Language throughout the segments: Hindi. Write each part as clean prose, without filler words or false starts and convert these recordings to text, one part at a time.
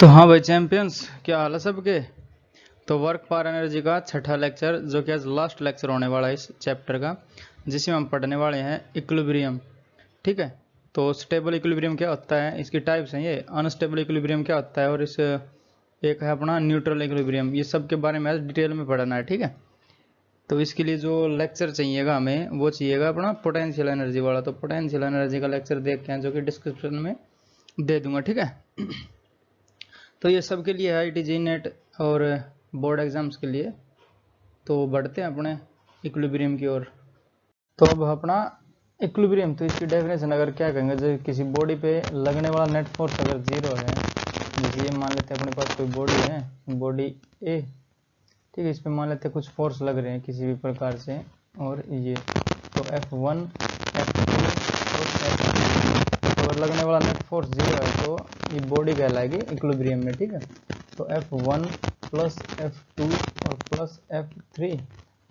तो हाँ भाई चैंपियंस, क्या हाल है सबके। तो वर्क पावर एनर्जी का छठा लेक्चर, जो कि आज लास्ट लेक्चर होने वाला है इस चैप्टर का, जिसमें हम पढ़ने वाले हैं इक्विलिब्रियम। ठीक है। तो स्टेबल इक्विलिब्रियम क्या होता है, इसकी टाइप्स हैं ये, अनस्टेबल इक्विलिब्रियम क्या होता है, और इस एक है अपना न्यूट्रल इक्विलिब्रियम। ये सब के बारे में आज डिटेल में पढ़ना है। ठीक है। तो इसके लिए जो लेक्चर चाहिएगा हमें, वो चाहिएगा अपना पोटेंशियल एनर्जी वाला। तो पोटेंशियल एनर्जी का लेक्चर देखते हैं, जो कि डिस्क्रिप्शन में दे दूंगा। ठीक है। तो ये सब के लिए है, IIT नेट और बोर्ड एग्जाम्स के लिए। तो बढ़ते हैं अपने इक्विलिब्रियम की ओर। तो अब अपना इक्विलिब्रियम, तो इसकी डेफिनेशन अगर क्या कहेंगे, जो किसी बॉडी पे लगने वाला नेट फोर्स अगर जीरो है, जैसे ये मान लेते हैं अपने पास कोई बॉडी है, बॉडी ए। ठीक है। इस पे मान लेते हैं कुछ फोर्स लग रहे हैं किसी भी प्रकार से, और ये तो F1 F2 और F3। तो अगर लगने वाला नेट फोर्स जीरो है तो ये बॉडी कहलाएगी इक्विलिब्रियम में। ठीक है। तो F1 प्लस F2 और प्लस F3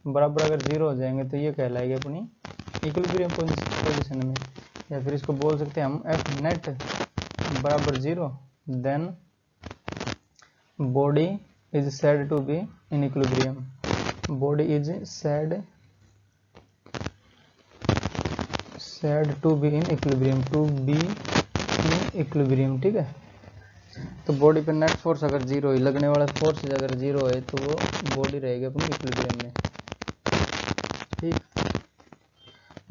बराबर अगर जीरो हो जाएंगे तो ये कहलाएगी अपनी इक्विलिब्रियम पोजीशन में। या फिर इसको बोल सकते हैं हम F नेट बराबर जीरो, then body is said to be in equilibrium. Body is said to be in equilibrium, to be in equilibrium. ठीक है। तो बॉडी पे नेट फोर्स अगर जीरो है, लगने वाला फोर्स अगर जीरो है, तो वो बॉडी रहेगी अपनी इक्विलिब्रियम में। ठीक।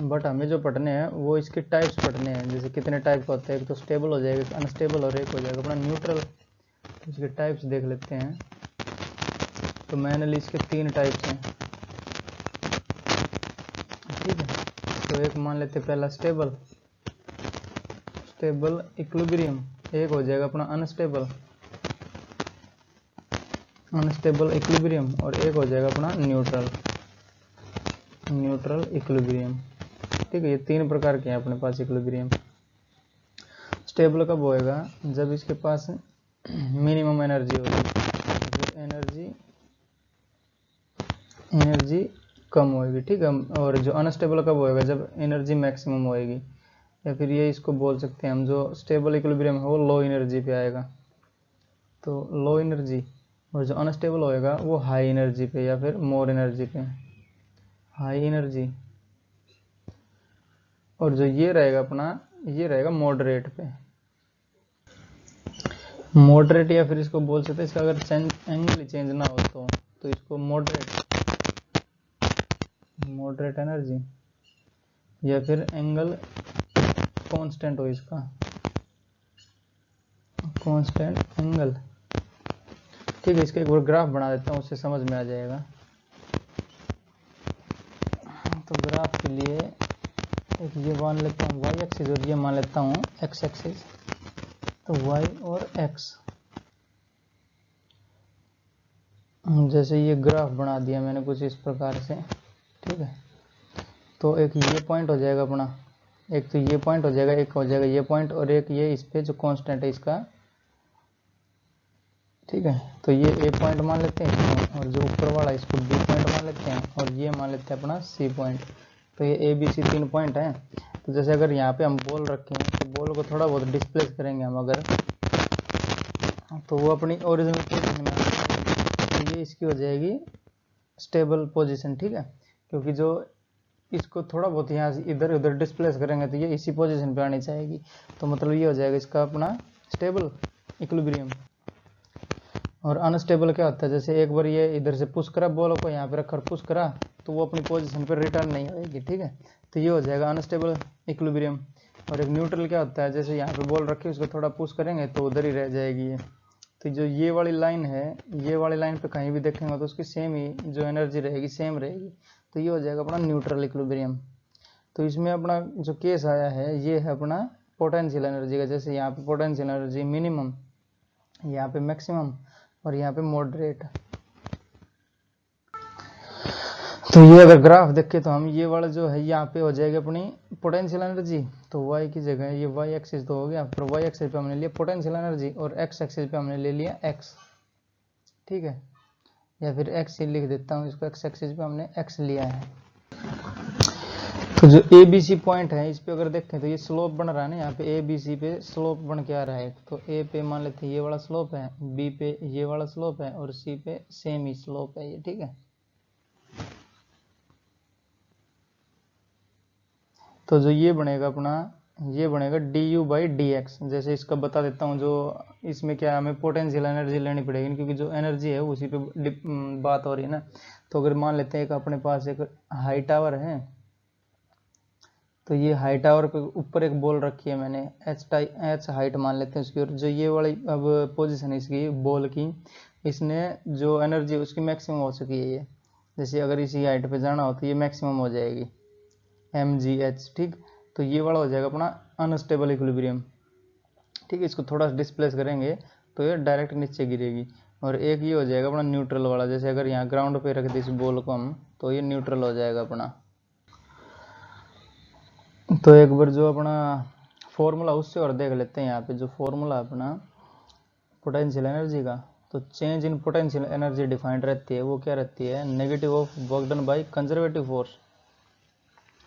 बट हमें जो पढ़ने हैं वो इसके टाइप्स पढ़ने हैं, जैसे कितने टाइप का होता है। एक तो स्टेबल हो जाएगा, एक अनस्टेबल, और एक हो जाएगा अपना न्यूट्रल। तो इसके टाइप्स देख लेते हैं। तो मेनली इसके 3 टाइप्स हैं। ठीक है। तो एक मान लेते हैं पहला स्टेबल इक्विलिब्रियम, एक हो जाएगा अपना अनस्टेबल इक्विलिब्रियम, और एक हो जाएगा अपना न्यूट्रल इक्विलिब्रियम। ठीक है। ये 3 प्रकार के हैं अपने पास इक्विलिब्रियम। स्टेबल कब होएगा, जब इसके पास मिनिमम एनर्जी होगी, जो एनर्जी कम होएगी। ठीक है। और जो अनस्टेबल कब होएगा, जब एनर्जी मैक्सिमम होएगी। या फिर ये इसको बोल सकते हैं हम, जो स्टेबल इक्विलिब्रियम है वो लो एनर्जी पे आएगा, तो लो एनर्जी। और जो अनस्टेबल होएगा वो हाई एनर्जी पे, या फिर मोर एनर्जी पे, हाई एनर्जी। और जो ये रहेगा अपना, ये रहेगा मॉडरेट पे, मॉडरेट। या फिर इसको बोल सकते हैं, इसका अगर एंगल चेंज ना हो तो इसको मॉडरेट एनर्जी, या फिर एंगल कांस्टेंट हो, इसका कांस्टेंट एंगल। ठीक है। इसका एक बार ग्राफ बना देता हूँ, उससे समझ में आ जाएगा। तो ग्राफ के लिए एक ये मान लेता हूँ y एक्सिस, और ये मान लेता हूँ x एक्सिस। तो y और x, जैसे ये ग्राफ बना दिया मैंने कुछ इस प्रकार से। ठीक है। तो एक ये पॉइंट हो जाएगा अपना, एक तो ये पॉइंट हो जाएगा, एक हो जाएगा ये पॉइंट, और एक ये इस पे जो कांस्टेंट है इसका। ठीक है। तो ये ए पॉइंट मान लेते हैं इसको, और जो ऊपर वाला इसको बी पॉइंट मान लेते हैं, और ये मान लेते हैं अपना सी पॉइंट। तो ये ए बी सी 3 पॉइंट हैं। तो जैसे अगर यहाँ पे हम बॉल रखें, तो बॉल को थोड़ा बहुत डिस्प्लेस करेंगे हम अगर, तो वो अपनी ओरिजिनल पोजीशन में, तो ये इसकी हो जाएगी स्टेबल पोजीशन। ठीक है। क्योंकि जो इसको थोड़ा बहुत यहाँ से इधर उधर डिस्प्लेस करेंगे तो ये इसी पोजीशन पे आनी चाहिए। तो मतलब ये हो जाएगा इसका अपना स्टेबल इक्विलिब्रियम। और अनस्टेबल क्या होता है, जैसे एक बार ये इधर से पुश करा, बॉल को यहाँ पे रखकर पुश करा, तो वो अपनी पोजीशन पर रिटर्न नहीं होगी। ठीक है। तो ये हो जाएगा अनस्टेबल इक्विलिब्रियम। और एक न्यूट्रल क्या होता है, जैसे यहाँ पे बॉल रखी, उसको थोड़ा पुश करेंगे तो उधर ही रह जाएगी ये। तो जो ये वाली लाइन है, ये वाली लाइन पे कहीं भी देखेंगे तो उसकी सेम ही जो एनर्जी रहेगी सेम रहेगी। तो ये हो जाएगा अपना न्यूट्रल इक्विलिब्रियम। तो इसमें अपना जो केस आया है, ये है अपना पोटेंशियल एनर्जी का। जैसे यहाँ पे पोटेंशियल एनर्जी मिनिमम, यहाँ पे मैक्सिमम, और यहाँ पे मॉडरेट। तो ये अगर ग्राफ देखें तो हम ये वाला जो है यहाँ पे हो जाएगी अपनी पोटेंशियल एनर्जी। तो y की जगह ये y एक्सिस तो हो गया, फिर y एक्सिस पे हमने लिया पोटेंशियल एनर्जी, और x एक्सिस पे हमने ले लिया x। ठीक है। या फिर x ही लिख देता हूँ इसको, x एक्सिस पे हमने x लिया है। तो जो ए बी सी पॉइंट है इस पे अगर देखें तो ये स्लोप बन रहा है ना, यहाँ पे ए बी सी पे स्लोप बन के आ रहा है। तो ए पे मान लेते हैं ये वाला स्लोप है, बी पे ये वाला स्लोप है और सी पे सेम ही स्लोप है ये, ठीक है। तो जो ये बनेगा अपना, ये बनेगा D U by D x. जैसे इसका बता देता हूँ, जो इसमें क्या हमें पोटेंशियल एनर्जी लेनी पड़ेगी, क्योंकि जो एनर्जी है उसी पे बात हो रही है ना। तो अगर मान लेते हैं एक अपने पास एक हाई टावर है, तो ये हाई टावर पे ऊपर एक बॉल रखी है मैंने, एच हाइट मान लेते हैं उसकी, और जो ये वाली अब पोजीशन है इसकी बॉल की, इसने जो एनर्जी उसकी मैक्सिमम हो चुकी है ये। जैसे अगर इसी हाइट पे जाना हो तो ये मैक्सिमम हो जाएगी mgh, ठीक। तो ये वाला हो जाएगा अपना अनस्टेबल इक्विलिब्रियम, ठीक है। इसको थोड़ा डिस्प्लेस करेंगे तो ये डायरेक्ट नीचे गिरेगी। और एक ये हो जाएगा अपना न्यूट्रल वाला, जैसे अगर यहाँ ग्राउंड पे रख दे इस बॉल को हम, तो ये न्यूट्रल हो जाएगा अपना। तो एक बार जो अपना फॉर्मूला उससे और देख लेते हैं। यहाँ पे जो फॉर्मूला अपना पोटेंशियल एनर्जी का, तो change in potential energy defined रहती है, वो क्या रहती है, negative of work done by conservative force.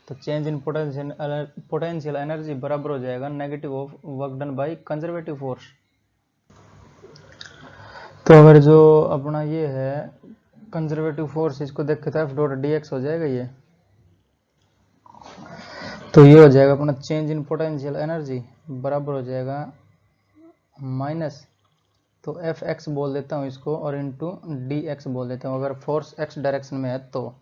तो चेंज इन पोटेंशियल एनर्जी बराबर हो जाएगा negative of work done by conservative force. तो अगर जो अपना ये है कंजर्वेटिव फोर्स, इसको देखें तो एफ डॉट डी एक्स हो जाएगा ये। तो ये हो जाएगा अपना चेंज इन पोटेंशियल एनर्जी बराबर हो जाएगा माइनस, तो एफ एक्स बोल देता हूँ इसको, और इंटू डी एक्स बोल देता हूँ। अगर फोर्स एक्स डायरेक्शन में है तो,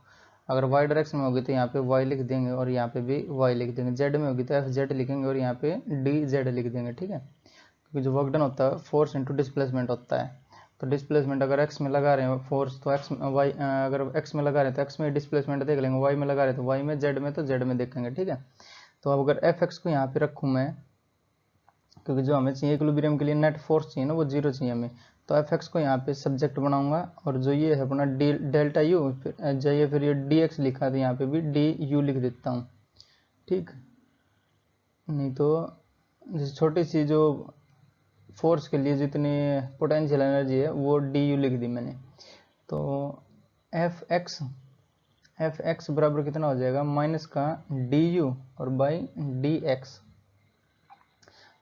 अगर वाई डायरेक्शन में होगी तो यहाँ पे वाई लिख देंगे और यहाँ पे भी वाई लिख देंगे। जेड में होगी तो एफ जेड लिखेंगे और यहाँ पे डी जेड लिख देंगे, ठीक है। क्योंकि जो वर्क डन होता है फोर्स इंटू डिस्प्लेसमेंट होता है। तो डिस्प्लेसमेंट अगर एक्स में लगा रहे हैं फोर्स, तो एक्स वाई, अगर एक्स में लगा रहे हैं तो एक्स में डिस्प्लेसमेंट देख लेंगे, वाई में लगा रहे हैं तो वाई में, जेड में तो जेड में देखेंगे, ठीक है। तो अब अगर एफ एक्स को यहाँ पे रखूँ मैं, क्योंकि जो हमें चाहिए इक्विलिब्रियम के लिए नेट फोर्स चाहिए ना, वो जीरो चाहिए हमें। तो एफ एक्स को यहाँ पे सब्जेक्ट बनाऊंगा, और जो ये है अपना डी डेल्टा यू, फिर जाइए फिर ये डी एक्स लिखा तो यहाँ पे भी डी यू लिख देता हूँ, ठीक। नहीं तो जैसे छोटी सी जो फोर्स के लिए जितनी पोटेंशियल एनर्जी है वो डी यू लिख दी मैंने। तो एफ एक्स बराबर कितना हो जाएगा, माइनस का डी यू और बाई डी एक्स।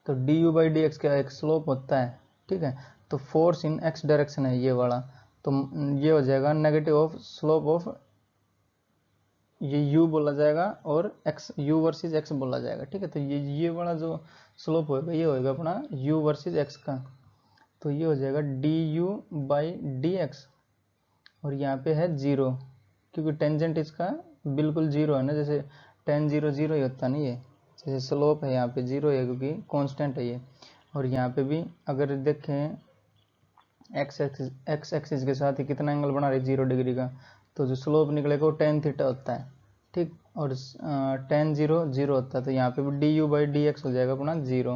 तो D U by D x क्या एक स्लोप होता है, ठीक है। तो फोर्स इन एक्स डायरेक्शन है ये वाला, तो ये हो जाएगा नेगेटिव ऑफ स्लोप ऑफ, ये u बोला जाएगा और x u वर्सेस x बोला जाएगा, ठीक है। तो ये वाला जो स्लोप होएगा ये होएगा अपना u वर्सेस x का। तो ये हो जाएगा D U by D x, और यहाँ पे है जीरो, क्योंकि टेंजेंट इसका बिल्कुल जीरो है ना, जैसे टेन जीरो जीरो ही होता नहीं है। जैसे स्लोप है यहाँ पे जीरो है क्योंकि कांस्टेंट है ये। और यहाँ पे भी अगर देखें एक्स एक्सिस के साथ ही कितना एंगल बना रही है, 0 डिग्री का, तो जो स्लोप निकलेगा वो टेन थीटा होता है, ठीक। और टेन जीरो जीरो होता है, तो यहाँ पे भी D U by D x हो जाएगा अपना जीरो,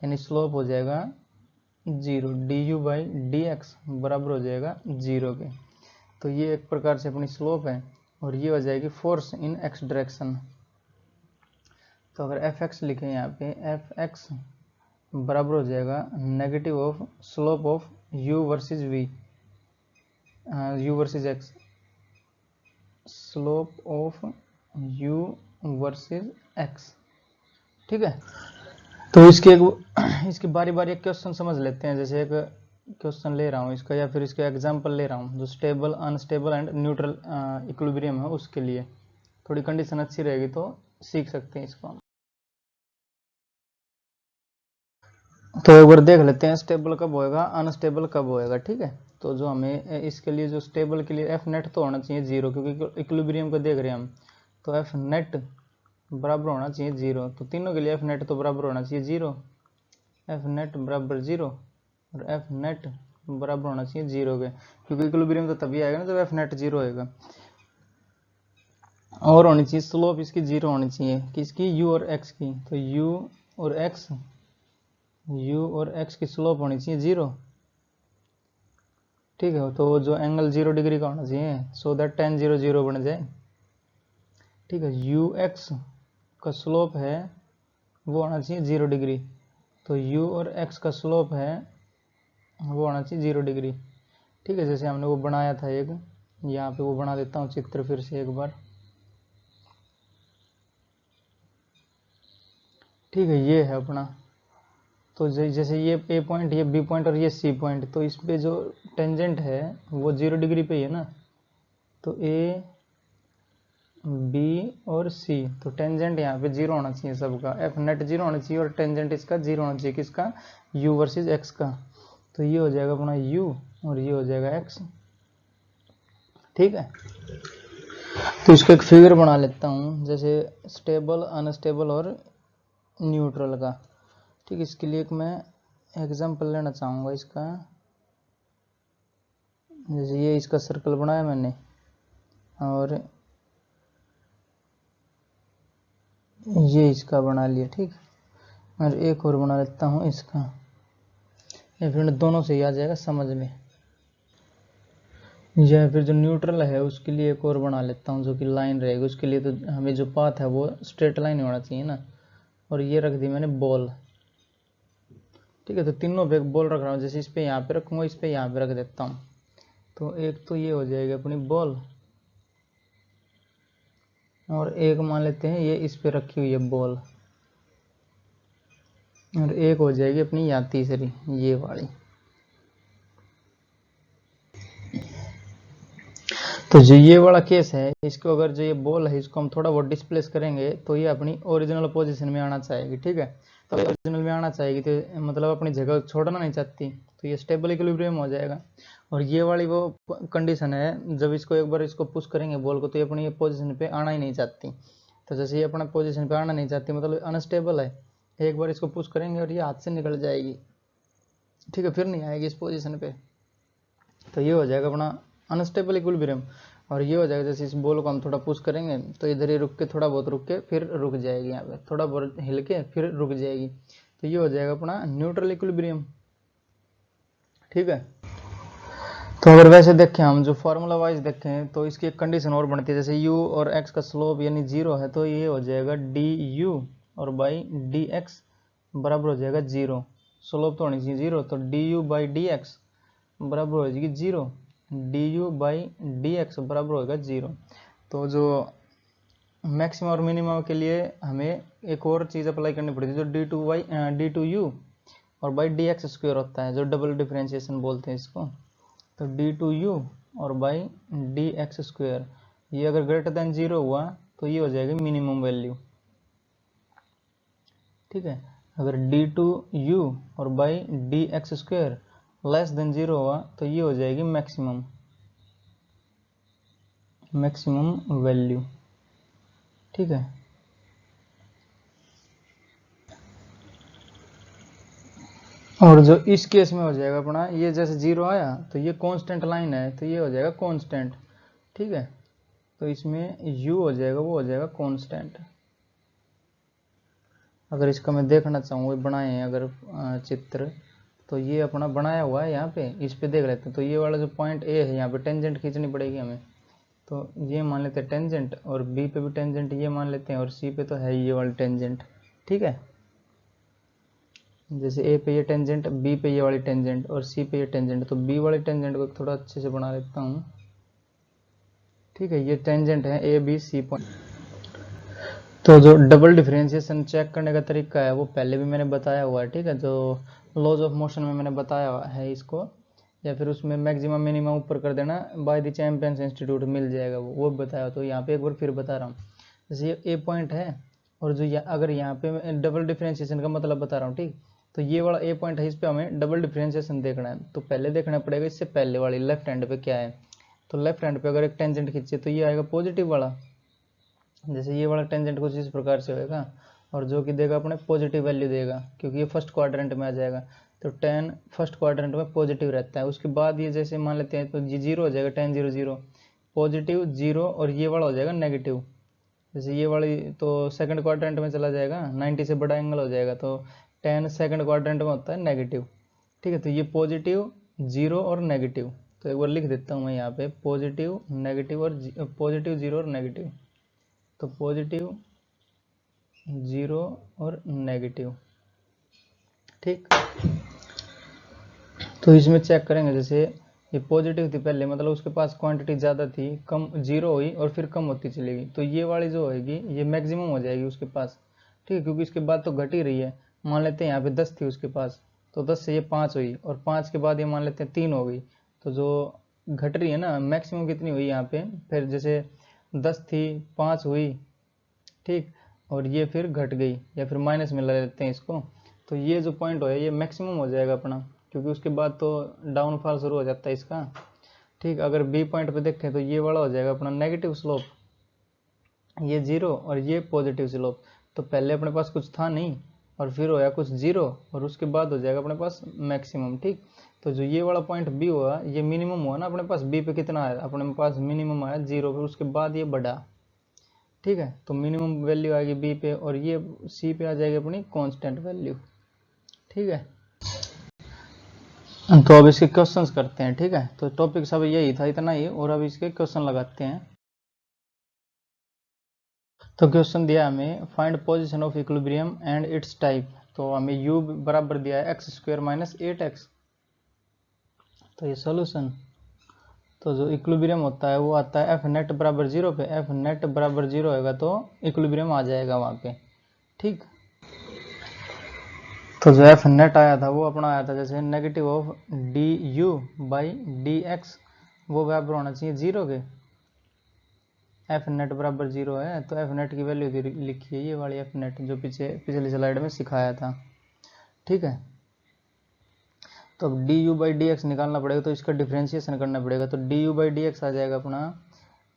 यानी स्लोप हो जाएगा zero, D U by D X बराबर हो जाएगा जीरो के। तो ये एक प्रकार से अपनी स्लोप है, और ये हो जाएगी फोर्स इन एक्स डायरेक्शन। तो अगर एफ एक्स लिखें यहाँ पे, एफ एक्स बराबर हो जाएगा negative of slope of u versus v, u versus x, slope of u versus x, ठीक है। तो इसकी बारी बारी एक क्वेश्चन समझ लेते हैं। जैसे एक क्वेश्चन ले रहा हूँ इसका, या फिर इसका एग्जांपल ले रहा हूँ, जो stable unstable and neutral equilibrium है उसके लिए थोड़ी कंडीशन अच्छी रहेगी तो सीख सकते हैं इसको। तो एक बार देख लेते हैं स्टेबल कब होएगा, अनस्टेबल कब होएगा, ठीक है। तो जो हमें इसके लिए, जो स्टेबल के लिए एफ नेट तो होना चाहिए जीरो, क्योंकि इक्विलिब्रियम को देख रहे हैं हम। तो एफ नेट बराबर होना चाहिए जीरो, तो तीनों के लिए एफ नेट तो बराबर होना चाहिए जीरो, एफ नेट बराबर जीरो, और एफ नेट बराबर होना चाहिए जीरो के, क्योंकि इक्विलिब्रियम तो तभी आएगा ना जब एफ नेट जीरो होएगा। और होनी चाहिए स्लोप इसकी जीरो होनी चाहिए, किसकी, यू और एक्स की। तो यू और एक्स की स्लोप होनी चाहिए जीरो, ठीक है। तो जो एंगल 0 डिग्री का होना चाहिए, so that ten zero zero बन जाए, ठीक है। यू एक्स का स्लोप है वो होना चाहिए 0 डिग्री, तो यू और एक्स का स्लोप है वो होना चाहिए 0 डिग्री, ठीक है। जैसे हमने वो बनाया था एक, यहाँ पे वो बना देता हूँ चित्र फिर से एक बार। ठीक है, ये है अपना। तो जैसे ये ए पॉइंट, ये बी पॉइंट और ये सी पॉइंट, तो इस पे जो टेंजेंट है वो 0 डिग्री पे ही है ना। तो ए बी और सी, तो टेंजेंट यहाँ पे 0 होना चाहिए सबका, एफ नेट 0 होना चाहिए और टेंजेंट इसका 0 होना चाहिए, किसका, यू वर्सेस एक्स का। तो ये हो जाएगा अपना यू और ये हो जाएगा एक्स। ठीक है, तो इसका एक फिगर बना लेता हूँ, जैसे स्टेबल, अनस्टेबल और न्यूट्रल का। ठीक, इसके लिए एक मैं एग्जांपल लेना चाहूँगा इसका। जैसे ये इसका सर्कल बनाया मैंने, और ये इसका बना लिया। ठीक, और एक और बना लेता हूँ इसका, या फिर दोनों से ही आ जाएगा समझ में। या फिर जो न्यूट्रल है उसके लिए एक और बना लेता हूँ जो कि लाइन रहेगी। उसके लिए तो हमें जो पाथ है वो स्ट्रेट लाइन होना चाहिए ना। और ये रख दी मैंने बॉल। ठीक है, तो तीनों पे एक बॉल रख रहा हूँ, जैसे इस पे यहाँ पे रखूँगा, इस पे यहाँ पे रख देता हूँ। तो एक तो ये हो जाएगी अपनी बॉल, और एक मान लेते हैं ये इस पे रखी हुई है बॉल, और एक हो जाएगी अपनी यहाँ तीसरी ये वाली। तो जो ये वाला केस है, इसको अगर जो ये बॉल है इसको हम थोड़ा बहुत डिस्प्लेस करेंगे तो ये अपनी ओरिजिनल पोजीशन में आना चाहेगी। ठीक है, तो ओरिजिनल में आना चाहेगी तो मतलब अपनी जगह छोड़ना नहीं चाहती, तो ये स्टेबल इक्विलिब्रियम हो जाएगा। और ये वाली वो कंडीशन है, जब इसको एक बार इसको पुश करेंगे बॉल को, तो ये अपनी ये पोजिशन पे आना ही नहीं चाहती। तो जैसे ये अपना पोजिशन पे आना नहीं चाहती मतलब अनस्टेबल है, एक बार इसको पुश करेंगे और ये हाथ से निकल जाएगी। ठीक है, फिर नहीं आएगी इस पोजिशन पे। तो ये हो जाएगा अपना अनस्टेबल इक्विलिब्रियम। और ये हो जाएगा जैसे इस बॉल को हम थोड़ा पुश करेंगे तो इधर ही रुक के, थोड़ा बहुत रुक के फिर रुक जाएगी, यहाँ पे थोड़ा बहुत हिल के फिर रुक जाएगी। तो ये हो जाएगा अपना न्यूट्रल इक्विलिब्रियम। ठीक है, तो अगर वैसे देखें हम जो फार्मूला वाइज देखें तो इसकी एक कंडीशन और बनती है, जैसे u और x का स्लोप यानी 0 है, तो ये हो जाएगा du और बाई dx बराबर हो जाएगा 0। स्लोप तो होनी चाहिए 0, तो du बाई dx बराबर हो जाएगी 0, du बाई dx बराबर होगा 0। तो जो मैक्सिमम और मिनिमम के लिए हमें एक और चीज़ अप्लाई करनी पड़ती है, जो d2u और बाई dx स्क्वायर होता है, जो डबल डिफरेंशिएशन बोलते हैं इसको। तो d2u और बाई dx स्क्वायर, ये अगर ग्रेटर देन 0 हुआ तो ये हो जाएगी मिनिमम वैल्यू। ठीक है, अगर d2u और by dx square less than 0 हुआ तो ये हो जाएगी मैक्सिमम वैल्यू। ठीक है, और जो इस केस में हो जाएगा अपना, ये जैसे 0 आया तो ये कांस्टेंट लाइन है, तो ये हो जाएगा कांस्टेंट। ठीक है, तो इसमें u हो जाएगा, वो हो जाएगा कांस्टेंट। अगर इसका मैं देखना चाहूँ, बनाए हैं अगर चित्र, तो ये अपना बनाया हुआ है यहाँ पे, इस पे देख लेते हैं। तो ये वाला जो पॉइंट ए है, यहाँ पे टेंजेंट खींचनी पड़ेगी हमें। तो ये मान लेते हैं टेंजेंट, और बी पे भी टेंजेंट ये मान लेते हैं, और सी पे तो है ये वाली टेंजेंट। ठीक है, जैसे ए पे ये टेंजेंट, बी पे ये वाली टेंजेंट और सी पे ये टेंजेंट, तो बी वाली टेंजेंट को थोड़ा अच्छे से बना लेता हूँ। ठीक है, ये टेंजेंट है ए बी सी पॉइंट। तो जो डबल डिफरेंशिएशन चेक करने का तरीका है वो पहले भी मैंने बताया हुआ है। ठीक है, जो लॉज ऑफ मोशन में मैंने बताया हुआ है इसको, या फिर उसमें मैक्सिमम मिनिमम ऊपर कर देना, बाय द चैंपियंस इंस्टीट्यूट मिल जाएगा वो बताया। तो यहाँ पे एक बार फिर बता रहा हूँ, जैसे ये ए पॉइंट है, और जो अगर यहाँ पे डबल डिफरेंशिएशन का मतलब बता रहा हूँ। ठीक, तो ये वाला ए पॉइंट है, इस पे हमें डबल डिफरेंशिएशन देखना है, तो पहले देखना पड़ेगा इससे पहले वाली लेफ्ट हैंड पे क्या है। तो लेफ्ट हैंड पे अगर एक टेंजेंट खींचे तो ये आएगा पॉजिटिव वाला, जैसे ये वाला टेंजेंट कुछ इस प्रकार से होगा, और जो कि देगा अपने पॉजिटिव वैल्यू देगा, क्योंकि ये फर्स्ट क्वाड्रेंट में आ जाएगा। तो टेन फर्स्ट क्वाड्रेंट में पॉजिटिव रहता है। उसके बाद ये जैसे मान लेते हैं तो ये 0 हो जाएगा, 10 0 0 पॉजिटिव 0, और ये वाला हो जाएगा नेगेटिव। जैसे ये वाली तो सेकंड क्वाड्रेंट में चला जाएगा, 90 से बड़ा एंगल हो जाएगा, तो 10 सेकंड क्वाड्रेंट में होता है नेगेटिव। ठीक है, तो ये पॉजिटिव 0 और नेगेटिव, तो एक बार लिख देता हूँ मैं यहाँ पे पॉजिटिव नेगेटिव और पॉजिटिव 0 और नेगेटिव। तो पॉजिटिव 0 और नेगेटिव। ठीक, तो इसमें चेक करेंगे, जैसे ये पॉजिटिव थी पहले, मतलब उसके पास क्वांटिटी ज़्यादा थी, कम 0 हुई और फिर कम होती चलेगी, तो ये वाली जो होगी ये मैक्सिमम हो जाएगी उसके पास। ठीक है, क्योंकि इसके बाद तो घट ही रही है। मान लेते हैं यहाँ पे 10 थी उसके पास, तो 10 से ये 5 हुई, और 5 के बाद ये मान लेते हैं 3 हो गई। तो जो घट रही है ना, मैक्सिमम कितनी हुई यहाँ पे, फिर जैसे 10 थी 5 हुई, ठीक, और ये फिर घट गई, या फिर माइनस में ले लेते हैं इसको। तो ये जो पॉइंट है ये मैक्सिमम हो जाएगा अपना, क्योंकि उसके बाद तो डाउनफॉल शुरू हो जाता है इसका। ठीक, अगर बी पॉइंट पे देखें तो ये वाला हो जाएगा अपना नेगेटिव स्लोप, ये 0 और ये पॉजिटिव स्लोप। तो पहले अपने पास कुछ था नहीं, और फिर होया कुछ 0, और उसके बाद हो जाएगा अपने पास मैक्सिमम। ठीक, तो जो ये वाला पॉइंट बी हुआ ये मिनिमम हुआ ना अपने पास। बी पे कितना आया अपने पास, मिनिमम आया 0, फिर उसके बाद ये बढ़ा। ठीक है, तो मिनिमम वैल्यू आएगी बी पे, और ये सी पे आ जाएगी अपनी कांस्टेंट वैल्यू। ठीक है, तो अब इसके क्वेश्चंस करते हैं। ठीक है, तो टॉपिक सब यही था, इतना ही, और अब इसके क्वेश्चन लगाते हैं। तो क्वेश्चन दिया हमें find position of equilibrium and it's type. तो हमें u बराबर दिया है x² माइनस 8x। तो ये सोल्यूशन, तो जो इक्विलिब्रियम होता है वो आता है एफ नेट बराबर 0 पे। एफ नेट बराबर 0 होगा तो इक्विलिब्रियम आ जाएगा वहाँ पे। ठीक, तो जो एफ नेट आया था वो अपना आया था जैसे negative of D U by D x, वो बराबर होना चाहिए 0 के। एफ नेट बराबर 0 है, तो एफ नेट की वैल्यू लिखी है ये वाली एफ नेट, जो पिछली स्लाइड में सिखाया था। ठीक है, तो अब D U by D X निकालना पड़ेगा, तो इसका डिफ्रेंशिएशन करना पड़ेगा। तो D U by D X आ जाएगा अपना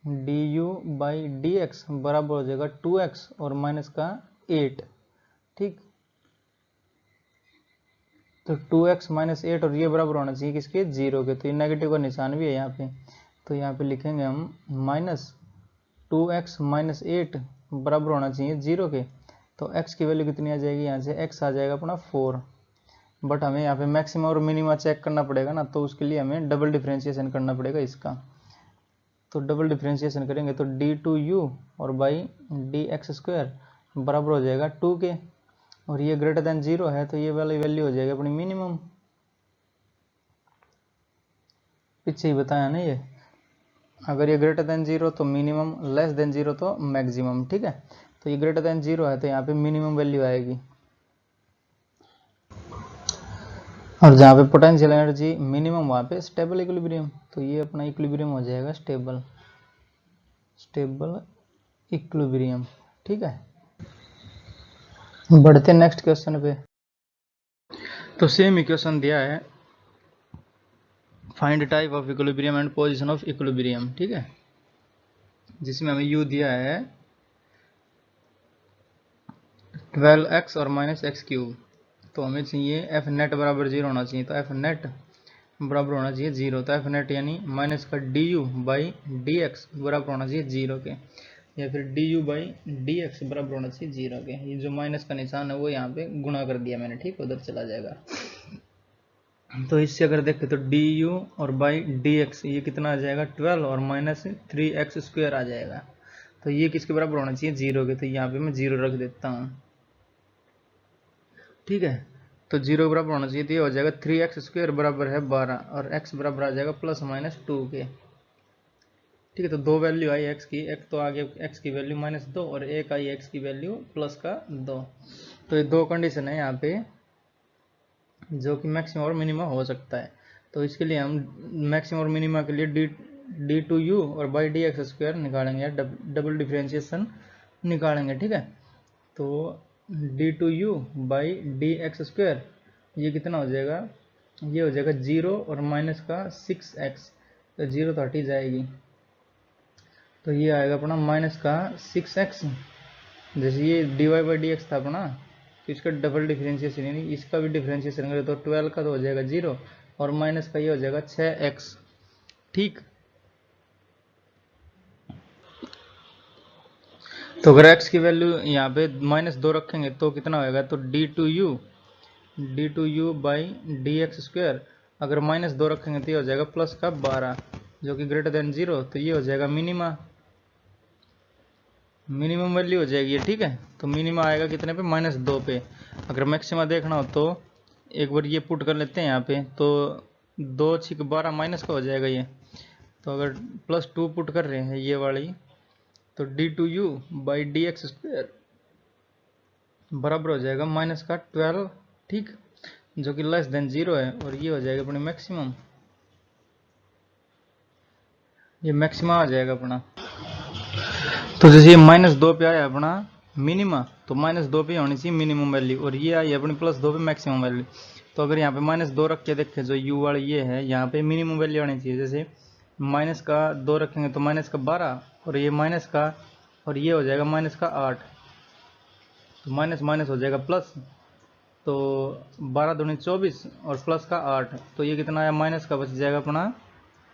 D U by D X बराबर हो जाएगा 2x और माइनस का 8। ठीक, तो 2x माइनस 8 और ये बराबर होना चाहिए किसके, 0 के। तो ये नेगेटिव का निशान भी है यहाँ पे, तो यहाँ पे लिखेंगे हम माइनस 2x माइनस 8 बराबर होना चाहिए 0 के। तो x की वैल्यू कितनी आ जाएगी, यहाँ से x आ जाएगा अपना 4। बट हमें यहाँ पे मैक्सिमम और मिनिमा चेक करना पड़ेगा ना, तो उसके लिए हमें डबल डिफ्रेंशिएशन करना पड़ेगा इसका। तो डबल डिफ्रेंशिएशन करेंगे तो d2u और बाई dx² बराबर हो जाएगा 2 के, और ये ग्रेटर देन 0 है, तो ये वाली वैल्यू हो जाएगी अपनी मिनिमम। पीछे ही बताया ना ये, अगर ये ग्रेटर देन 0 तो मिनिमम, लेस देन 0 तो मैक्सिमम। ठीक है, तो ये ग्रेटर देन 0 है तो यहाँ पे मिनिमम वैल्यू आएगी, और जहाँ पे पोटेंशियल एनर्जी मिनिमम वहाँ पे स्टेबल इक्विलिब्रियम। तो ये अपना इक्विलिब्रियम हो जाएगा स्टेबल इक्विलिब्रियम। ठीक है, बढ़ते नेक्स्ट क्वेश्चन पे। तो सेम इक्वेशन दिया है, find type of equilibrium and position of equilibrium. ठीक है, जिसमें हमें u दिया है 12x और माइनस x³। तो हमें चाहिए एफ नेट बराबर 0 होना चाहिए, तो एफ नेट बराबर होना चाहिए 0। तो एफ नेट यानी माइनस का D U by D X बराबर होना चाहिए 0 के, या फिर D U by D X बराबर होना चाहिए 0 के। ये जो माइनस का निशान है वो यहाँ पे गुणा कर दिया मैंने, ठीक, उधर चला जाएगा। तो इससे अगर देखें तो डी यू और बाई डी एक्स ये कितना आ जाएगा 12 और माइनस 3x² आ जाएगा। तो ये किसके बराबर होना चाहिए 0 के, तो यहाँ पे मैं 0 रख देता हूँ। ठीक है, तो 0 बराबर होना चाहिए, तो ये हो जाएगा 3x² बराबर है 12, और x बराबर आ जाएगा प्लस माइनस 2 के। ठीक है, तो दो वैल्यू आई x की, एक तो आगे x की वैल्यू -2 और एक आई x की वैल्यू प्लस का 2। तो ये दो कंडीशन है यहाँ पे जो कि मैक्सिमम और मिनिमम हो सकता है। तो इसके लिए हम मैक्सिमम और मिनिमम के लिए d2u और बाई dx² निकालेंगे, डबल डिफ्रेंशिएशन निकालेंगे। ठीक है, तो d2u बाई dx² ये कितना हो जाएगा, ये हो जाएगा 0 और माइनस का 6x, तो 0 तो हटी जाएगी, तो ये आएगा अपना माइनस का 6x। जैसे ये dy बाई dx था अपना, तो इसका डबल डिफ्रेंशिएशन यानी इसका भी डिफ्रेंशिएशन करें तो 12 का तो हो जाएगा 0 और माइनस का ये हो जाएगा 6x। ठीक, तो अगर x की वैल्यू यहाँ पे -2 रखेंगे तो कितना होएगा, तो d2u बाई dx²। अगर -2 रखेंगे तो ये हो जाएगा प्लस का 12 जो कि ग्रेटर देन 0, तो ये हो जाएगा मिनिमम वैल्यू हो जाएगी। ठीक है, तो मिनिमम आएगा कितने पे, -2 पे। अगर मैक्सिमा देखना हो तो एक बार ये पुट कर लेते हैं यहाँ पे, तो 2 × 12 माइनस का हो जाएगा ये। तो अगर +2 पुट कर रहे हैं ये वाली, तो d2u बाई dx² बराबर हो जाएगा माइनस का 12, ठीक, जो कि लेस देन 0 है, और ये हो जाएगा अपनी मैक्सिमम, ये मैक्सिमा आ जाएगा अपना। तो जैसे ये -2 पे आया अपना मिनिमा, तो -2 पे होनी चाहिए मिनिमम वैल्यू, और ये आई अपनी +2 पे मैक्सिमम वैल्यू। तो अगर यहाँ पे -2 रख के देखें, जो u वाली ये है, यहाँ पे मिनिमम वैल्यू आनी चाहिए। जैसे -2 रखेंगे तो -12, और ये माइनस का, और ये हो जाएगा -8, तो माइनस माइनस हो जाएगा प्लस, तो 12 दूनी 24 और प्लस का 8, तो ये कितना आया, माइनस का बच जाएगा अपना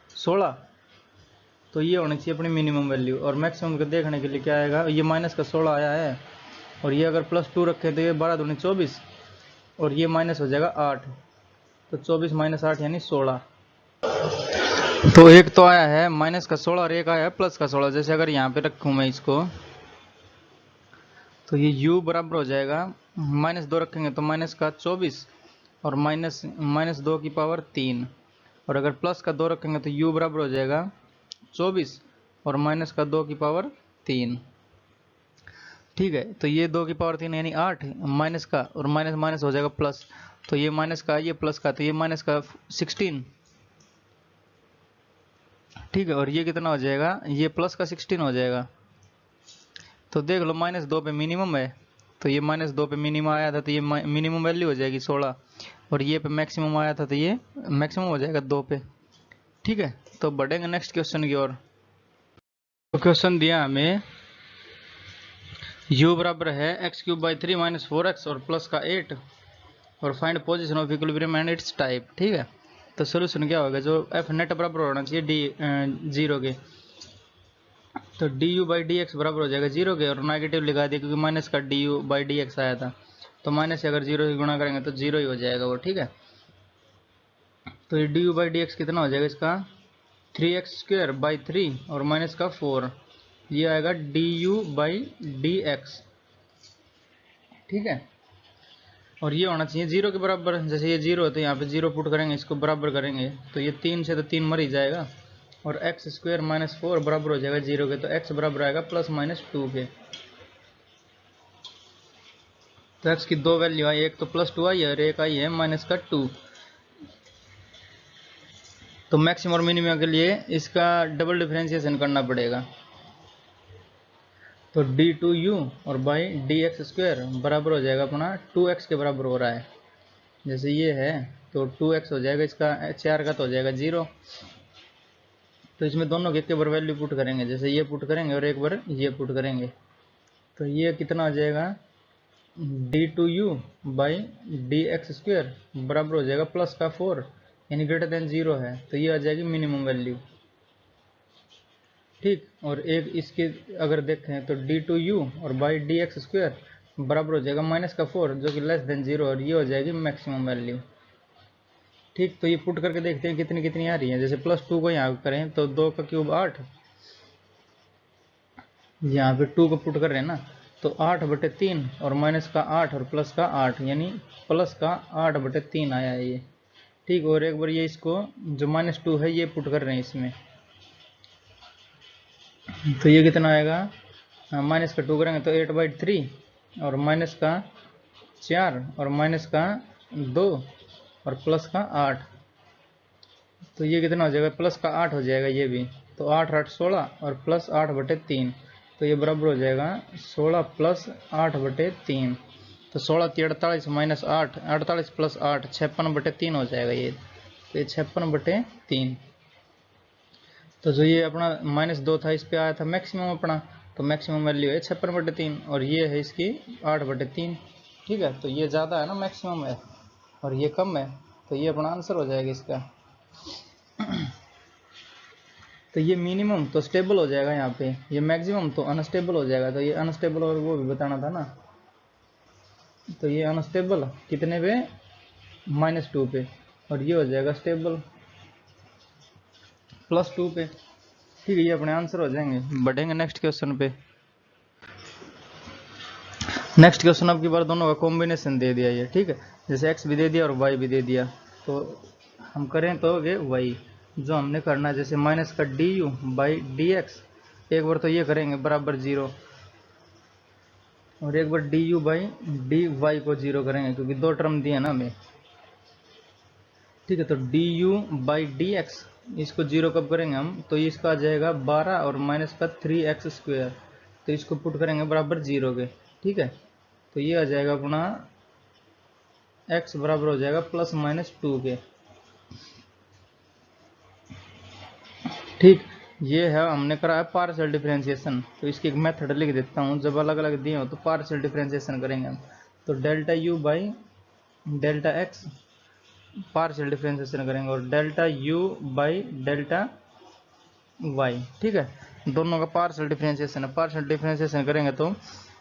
16। तो ये होनी चाहिए अपनी मिनिमम वैल्यू, और मैक्सिमम को देखने के लिए क्या आएगा, ये -16 आया है, और ये अगर +2 रखें तो ये 12 दूनी 24, और ये माइनस हो जाएगा 8, तो 24 - 8 यानी 16। तो एक तो आया है -16 और एक आया है +16। जैसे अगर यहाँ पे रखूँ मैं इसको, तो ये u बराबर हो जाएगा, -2 रखेंगे तो -24 और -2 की पावर 3, और अगर प्लस का 2 रखेंगे तो u बराबर हो जाएगा 24 और -2 की पावर 3, ठीक है। तो ये 2 की पावर 3 यानी 8 माइनस का, और माइनस माइनस हो जाएगा प्लस, तो ये माइनस का, ये प्लस का, तो ये माइनस का 16, ठीक है। और ये कितना हो जाएगा, ये प्लस का 16 हो जाएगा। तो देख लो -2 पे मिनिमम है, तो ये -2 पे मिनिमम आया था, तो ये मिनिमम वैल्यू हो जाएगी 16, और ये पे मैक्सिमम आया था, तो ये मैक्सिमम हो जाएगा 2 पे, ठीक है। तो बढ़ेंगे नेक्स्ट क्वेश्चन की ओर। तो क्वेश्चन दिया हमें u बराबर है x³ - 4x और प्लस का 8, और find position of equilibrium and it's type, ठीक है। तो सोल्यूशन क्या होगा, जो f नेट बराबर होना चाहिए d 0 के, तो du/dx बराबर हो जाएगा 0 के, और नेगेटिव लिखा दिया क्योंकि माइनस का du/dx आया था, तो माइनस से अगर 0 से गुणा करेंगे तो 0 ही हो जाएगा वो, ठीक है। तो ये du/dx कितना हो जाएगा इसका, 3x² / 3 और माइनस का 4, ये आएगा du/dx, ठीक है। और ये होना चाहिए 0 के बराबर, जैसे ये 0 है तो यहाँ पे 0 पुट करेंगे, इसको बराबर करेंगे, तो ये 3 से तो 3 मर ही जाएगा, और x² - 4 बराबर हो जाएगा 0 के, तो x बराबर आएगा +-2 के। तो x की दो वैल्यू आई, एक तो +2 आई है और एक आई है -2। तो मैक्सिमम और मिनिमम के लिए इसका डबल डिफरेंशिएशन करना पड़ेगा, तो d2u और बाई dx² बराबर हो जाएगा अपना 2x के बराबर हो रहा है। जैसे ये है तो 2x हो जाएगा, इसका 4 का तो हो जाएगा 0, तो इसमें दोनों के एक बार वैल्यू पुट करेंगे, जैसे ये पुट करेंगे और एक बार ये पुट करेंगे, तो ये कितना आ जाएगा, d2u बाई dx² बराबर हो जाएगा प्लस का 4 यानी ग्रेटर देन 0 है, तो ये आ जाएगी मिनिमम वैल्यू, ठीक। और एक इसके अगर देखें तो d2u और बाई dx² बराबर हो जाएगा -4 जो कि लेस देन 0, और ये हो जाएगी मैक्सिमम वैल्यू, ठीक। तो ये पुट करके देखते हैं कितनी कितनी आ रही है। जैसे +2 को यहाँ करें तो 2 का क्यूब 8, यहाँ पे 2 को पुट कर रहे हैं ना, तो 8/3 और माइनस का 8 और प्लस का 8 यानी प्लस का 8/3 आया है ये, ठीक। और एक बार ये इसको जो -2 है ये पुट कर रहे हैं इसमें, तो ये कितना आएगा, माइनस का 2 करेंगे तो 8/3 और माइनस का 4 और माइनस का 2 और प्लस का 8, तो ये कितना हो जाएगा, प्लस का 8 हो जाएगा ये भी, तो 8 8 16 और प्लस 8/3, तो ये बराबर हो जाएगा 16 + 8/3, तो 16 × 48 - 8 48 + 8 56/3 हो जाएगा ये, तो ये 56/3। तो जो ये अपना -2 था इस पे आया था मैक्सिमम अपना, तो मैक्सिमम वैल्यू है 56/3, और ये है इसकी 8/3, ठीक है। तो ये ज़्यादा है ना मैक्सिमम है, और ये कम है, तो ये अपना आंसर हो जाएगा इसका। तो ये मिनिमम तो स्टेबल हो जाएगा यहाँ पे, ये मैक्सिमम तो अनस्टेबल हो जाएगा, तो ये अनस्टेबल और वो भी बताना था ना, तो ये अनस्टेबल कितने पे, -2 पे, और ये हो जाएगा स्टेबल +2 पे, ठीक है। ये अपने आंसर हो जाएंगे। बढ़ेंगे नेक्स्ट क्वेश्चन पे। नेक्स्ट क्वेश्चन अब की बार दोनों का कॉम्बिनेशन दे दिया ये, ठीक है। जैसे x भी दे दिया और y भी दे दिया, तो हम करें तो ये y जो हमने करना है, जैसे माइनस का du/dx, एक बार तो ये करेंगे बराबर 0, और एक बार D U by D Y को जीरो करेंगे क्योंकि दो टर्म दिए ना हमें। ठीक है, तो D U by D x इसको जीरो कब करेंगे हम, तो इसका आ जाएगा 12 और माइनस का 3x स्क्वायर, तो इसको पुट करेंगे बराबर जीरो के। ठीक है, तो ये आ जाएगा अपना x बराबर हो जाएगा प्लस माइनस 2 के। ठीक, ये है हमने करा है पार्शियल डिफरेंशिएशन। तो इसकी एक मेथड लिख देता हूँ, जब अलग अलग दिए हो तो पार्शियल डिफरेंशिएशन करेंगे हम। तो delta U by delta X partial differentiation करेंगे, और delta U by delta Y. ठीक है, दोनों का पार्शियल डिफरेंशिएशन है। पार्शियल डिफरेंशिएशन करेंगे तो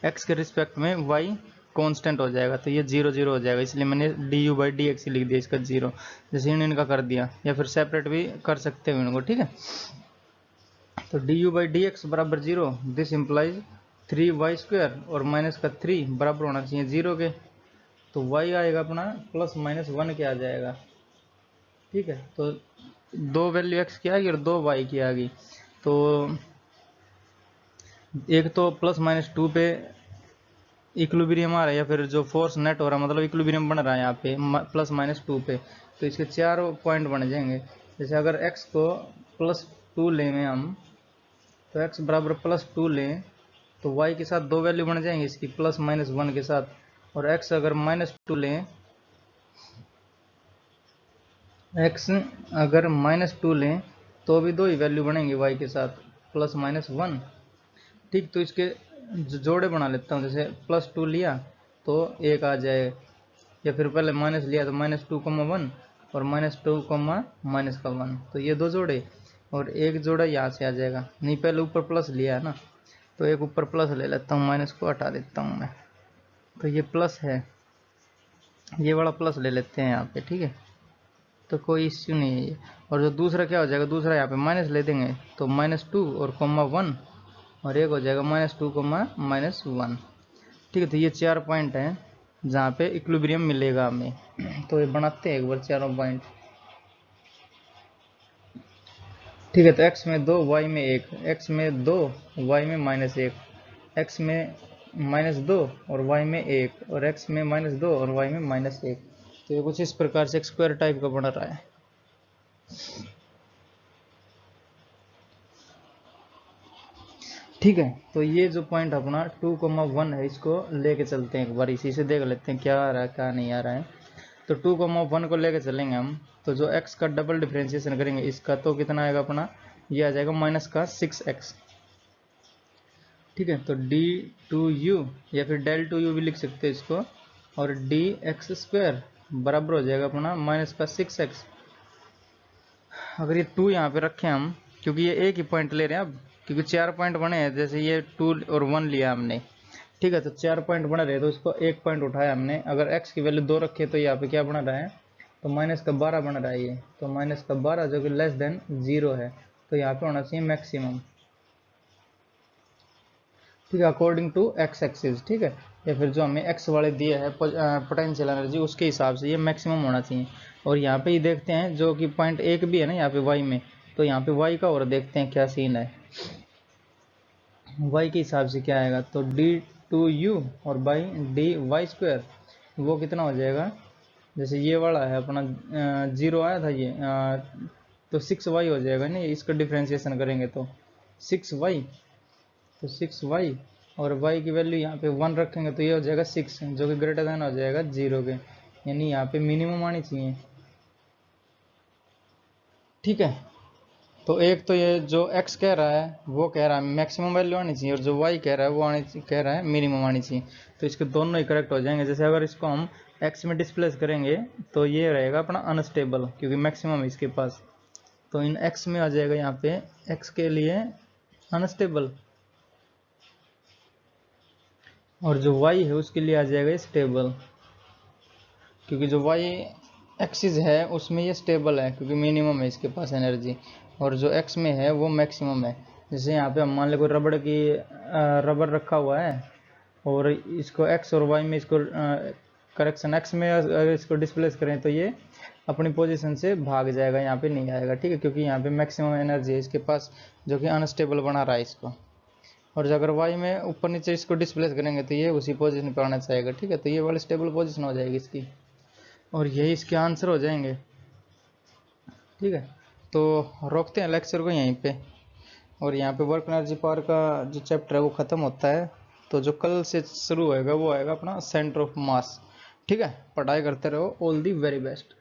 एक्स के रिस्पेक्ट में वाई कांस्टेंट हो जाएगा, तो ये 0 0 हो जाएगा, इसलिए मैंने D U by D x लिख दिया इसका 0, जैसे इनका कर दिया, या फिर सेपरेट भी कर सकते हो इनको। ठीक है, तो D U by D X बराबर 0, दिस इंप्लाइज 3y स्क्वायर और माइनस का 3 बराबर होना चाहिए 0 के, तो y आएगा अपना प्लस माइनस 1 के आ जाएगा। ठीक है, तो दो वैल्यू x की आ गई और दो y की आ गई, तो एक तो प्लस माइनस 2 पे इक्विलिब्रियम आ रहा है, या फिर जो फोर्स नेट हो रहा है मतलब इक्विलिब्रियम बन रहा है यहाँ पे प्लस माइनस 2 पे, तो इसके 4 पॉइंट बन जाएंगे। जैसे अगर x को प्लस 2 लें हम, तो x बराबर प्लस 2 लें तो y के साथ दो वैल्यू बन जाएंगे इसकी प्लस माइनस 1 के साथ, और x अगर माइनस 2 लें, x अगर माइनस 2 लें तो भी दो ही वैल्यू बनेंगे y के साथ प्लस माइनस 1। ठीक, तो इसके जोड़े बना लेता हूँ, जैसे प्लस 2 लिया तो एक आ जाए, या फिर पहले माइनस लिया तो माइनस 2,1 और माइनस 2, माइनस का 1, तो ये दो जोड़े, और एक जोड़ा यहाँ से आ जाएगा। नहीं, पहले ऊपर प्लस लिया है ना, तो एक ऊपर प्लस ले लेता हूँ, माइनस को हटा देता हूँ मैं, तो ये प्लस है, ये वाला प्लस ले लेते हैं यहाँ पे। ठीक है, तो कोई इश्यू नहीं है ये। और जो दूसरा क्या हो जाएगा, दूसरा यहाँ पे माइनस ले देंगे तो -2 और -1, और एक हो जाएगा -2, -1। ठीक है, तो ये 4 पॉइंट हैं जहाँ पे इक्विलिब्रियम मिलेगा हमें। तो ये बनाते हैं एक बार चारों पॉइंट। ठीक है, तो x में 2 y में 1, x में 2 y में -1, x में -2 और y में 1, और x में -2 और y में -1। तो ये कुछ इस प्रकार से एक स्क्वायर टाइप का बन रहा है। ठीक है, तो ये जो पॉइंट अपना 2,1 है, इसको लेके चलते हैं एक बार, इसी से देख लेते हैं क्या आ रहा है क्या नहीं आ रहा है। तो 2,1 को लेके चलेंगे हम, तो जो x का डबल डिफरेंशिएशन करेंगे इसका, तो कितना आएगा अपना, ये आ जाएगा माइनस का 6x। ठीक है, तो d2u या फिर del 2u भी लिख सकते हैं इसको, और dx स्क्वायर बराबर हो जाएगा अपना माइनस का 6x। अगर ये 2 यहाँ पे रखें हम, क्योंकि ये एक ही पॉइंट ले रहे हैं अब, क्योंकि 4 पॉइंट बने हैं, जैसे ये 2 और 1 लिया हमने। ठीक है, तो 4 पॉइंट बने रहे तो इसको एक पॉइंट उठाया हमने। अगर x की वैल्यू 2 रखे तो यहाँ पे क्या बना रहा है, तो माइनस का 12 बन रहा है ये, तो माइनस का 12 जो कि लेस देन 0 है, तो यहाँ पे होना चाहिए मैक्सिमम। ठीक है, अकॉर्डिंग टू x एक्सिस। ठीक है, या फिर जो हमें x वाले दिए है पोटेंशियल एनर्जी, उसके हिसाब से ये मैक्सिमम होना चाहिए। और यहाँ पे ही देखते हैं जो कि पॉइंट 1 भी है ना यहाँ पे y में, तो यहाँ पे y का और देखते हैं क्या सीन है, y के हिसाब से क्या आएगा। तो d2u और बाई डी वाई स्क्वायर वो कितना हो जाएगा, जैसे ये वाला है अपना 0 आया था ये, तो 6y हो जाएगा ना, इसका डिफ्रेंशिएशन करेंगे तो 6y, तो 6y और y की वैल्यू यहाँ पे 1 रखेंगे तो ये हो जाएगा 6, जो कि ग्रेटर देन हो जाएगा 0 के, यानी यहाँ पे मिनिमम आनी चाहिए। ठीक है, तो एक तो ये जो x कह रहा है वो कह रहा है मैक्सिमम वैल्यू आनी चाहिए, और जो y कह रहा है वो कह रहा है मिनिमम आनी चाहिए, तो इसके दोनों ही करेक्ट हो जाएंगे। जैसे अगर इसको हम x में डिस्प्लेस करेंगे तो ये रहेगा अपना अनस्टेबल, क्योंकि मैक्सिमम है इसके पास, तो इन x में आ जाएगा यहाँ पे x के लिए अनस्टेबल, और जो y है उसके लिए आ जाएगा स्टेबल, क्योंकि जो y एक्सिस है उसमें ये स्टेबल है क्योंकि मिनिमम है इसके पास एनर्जी, और जो x में है वो मैक्सिमम है। जैसे यहाँ पे हम मान ले कोई रबड़ रखा हुआ है, और इसको x और y में इसको करेक्शन x में अगर इसको डिस्प्लेस करें तो ये अपनी पोजीशन से भाग जाएगा, यहाँ पे नहीं आएगा। ठीक है, क्योंकि यहाँ पे मैक्सिमम एनर्जी है इसके पास, जो कि अनस्टेबल बना रहा है इसको। और अगर वाई में ऊपर नीचे इसको डिस्प्लेस करेंगे तो ये उसी पोजीशन पे आना चाहेगा, ठीक है। तो ये वाली स्टेबल पोजीशन हो जाएगी इसकी, और यही इसके आंसर हो जाएंगे, ठीक है। तो रोकते हैं लेक्चर को यहीं पे, और यहाँ पे वर्क एनर्जी पावर का जो चैप्टर है वो ख़त्म होता है। तो जो कल से शुरू होएगा वो आएगा अपना सेंटर ऑफ मास, ठीक है। पढ़ाई करते रहो, ऑल दी वेरी बेस्ट।